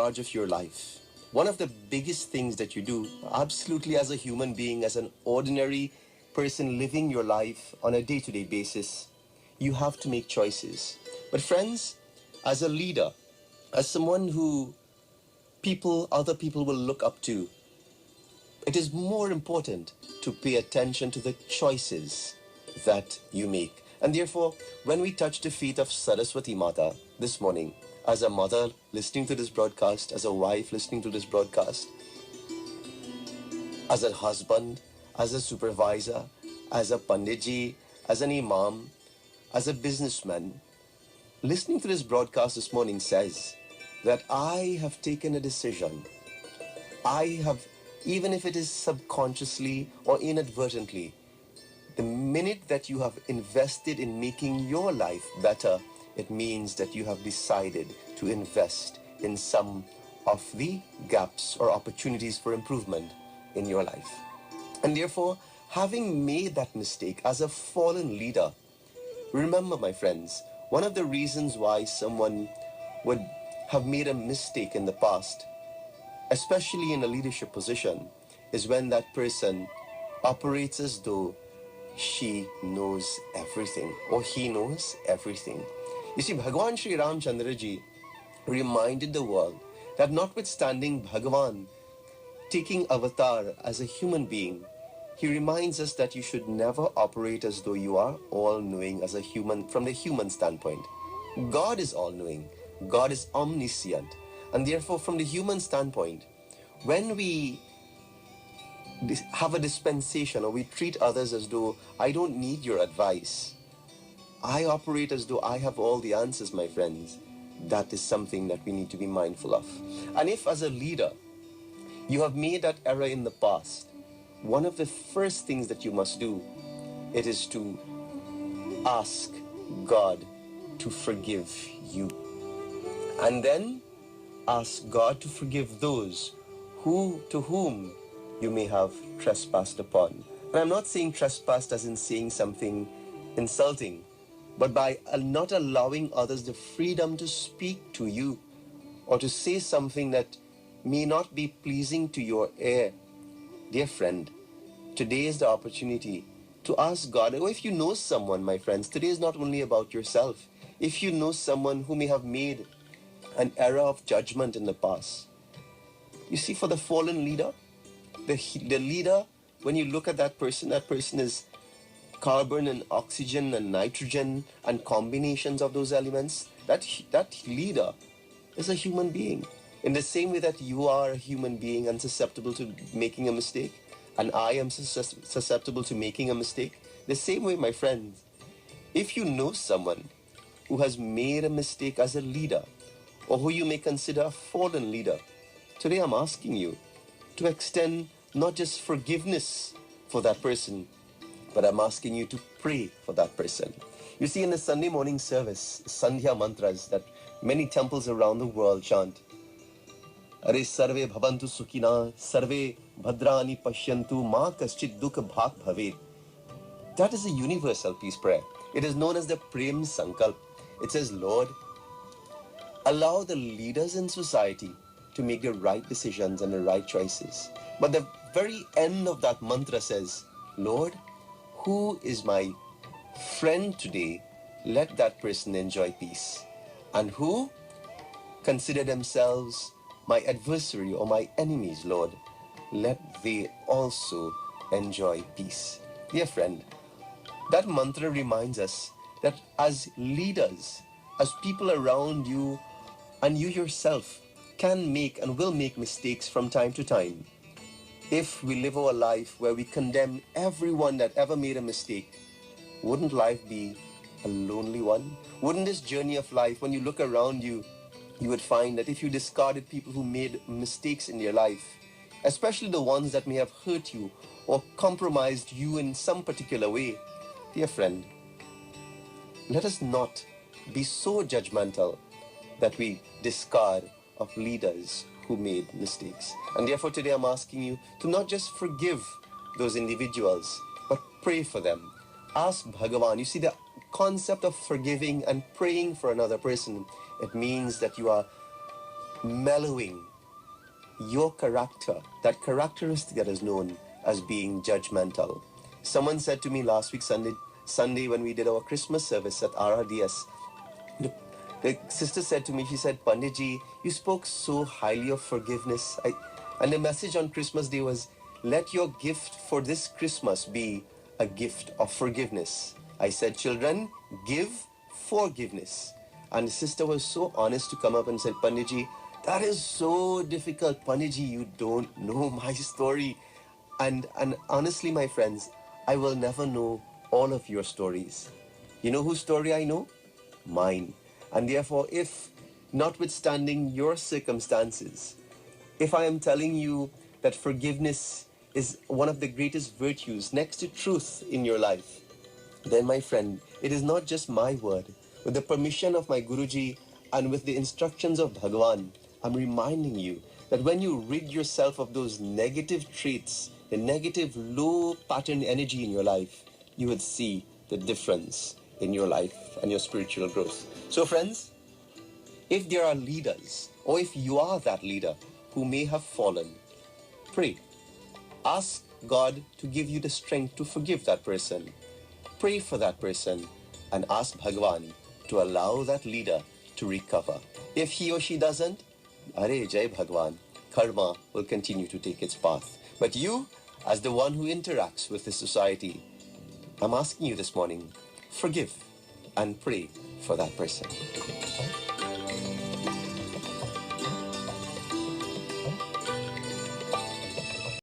charge of your life, one of the biggest things that you do, absolutely as a human being, as an ordinary person living your life on a day-to-day basis, you have to make choices. But friends, as a leader, as someone who other people will look up to, it is more important to pay attention to the choices that you make. And therefore, when we touch the feet of Saraswati Mata this morning, as a mother listening to this broadcast, as a wife listening to this broadcast, as a husband, as a supervisor, as a panditji, as an imam, as a businessman, listening to this broadcast this morning says that I have taken a decision. I have, even if it is subconsciously or inadvertently, the minute that you have invested in making your life better, it means that you have decided to invest in some of the gaps or opportunities for improvement in your life. And therefore, having made that mistake as a fallen leader, remember, my friends, one of the reasons why someone would have made a mistake in the past, especially in a leadership position, is when that person operates as though she knows everything or he knows everything. You see, Bhagwan Sri Ramchandra ji reminded the world that notwithstanding Bhagavan taking avatar as a human being, he reminds us that you should never operate as though you are all-knowing as a human from the human standpoint. God is all-knowing. God is omniscient. And therefore, from the human standpoint, when we have a dispensation or we treat others as though I don't need your advice, I operate as though I have all the answers, my friends, that is something that we need to be mindful of. And if as a leader, you have made that error in the past, one of the first things that you must do, it is to ask God to forgive you. And then ask God to forgive those to whom you may have trespassed upon. And I'm not saying trespassed as in saying something insulting, but by not allowing others the freedom to speak to you or to say something that may not be pleasing to your ear. Dear friend, today is the opportunity to ask God, or if you know someone, my friends, today is not only about yourself. If you know someone who may have made an error of judgment in the past, you see, for the fallen leader, the leader, when you look at that person is carbon and oxygen and nitrogen and combinations of those elements. That leader is a human being. In the same way that you are a human being and susceptible to making a mistake, and I am susceptible to making a mistake, the same way, my friends, if you know someone who has made a mistake as a leader, or who you may consider a fallen leader, today I'm asking you to extend not just forgiveness for that person, but I'm asking you to pray for that person. You see, in the Sunday morning service, Sandhya mantras that many temples around the world chant, Are sarve bhavantu sukhina, sarve bhadrani pashyantu, ma kaschit dukha bhak bhaved. That is a universal peace prayer. It is known as the Prem Sankalp. It says, Lord, allow the leaders in society to make the right decisions and the right choices. But the very end of that mantra says, Lord, who is my friend today? Let that person enjoy peace. And who consider themselves my adversary or my enemies, Lord, let they also enjoy peace. Dear friend, that mantra reminds us that as leaders, as people around you, and you yourself can make and will make mistakes from time to time. If we live our life where we condemn everyone that ever made a mistake, wouldn't life be a lonely one? Wouldn't this journey of life, when you look around you, you would find that if you discarded people who made mistakes in their life, especially the ones that may have hurt you or compromised you in some particular way, dear friend, let us not be so judgmental that we discard of leaders who made mistakes. And therefore today I'm asking you to not just forgive those individuals, but pray for them. Ask Bhagavan. You see, the concept of forgiving and praying for another person, it means that you are mellowing your character, that characteristic that is known as being judgmental. Someone said to me last week, Sunday when we did our Christmas service at RRDS, the sister said to me, she said, Panditji, you spoke so highly of forgiveness. And the message on Christmas Day was, let your gift for this Christmas be a gift of forgiveness. I said, children, give forgiveness. And the sister was so honest to come up and said, Panditji, that is so difficult. Panditji, you don't know my story. And honestly, my friends, I will never know all of your stories. You know whose story I know? Mine. And therefore, if, notwithstanding your circumstances, if I am telling you that forgiveness is one of the greatest virtues next to truth in your life, then my friend, it is not just my word. With the permission of my Guruji and with the instructions of Bhagavan, I'm reminding you that when you rid yourself of those negative traits, the negative low pattern energy in your life, you would see the difference in your life and your spiritual growth. So friends, if there are leaders, or if you are that leader who may have fallen, pray. Ask God to give you the strength to forgive that person. Pray for that person and ask Bhagavan to allow that leader to recover. If he or she doesn't, Are Jai Bhagavan, karma will continue to take its path. But you, as the one who interacts with the society, I'm asking you this morning, forgive and pray for that person.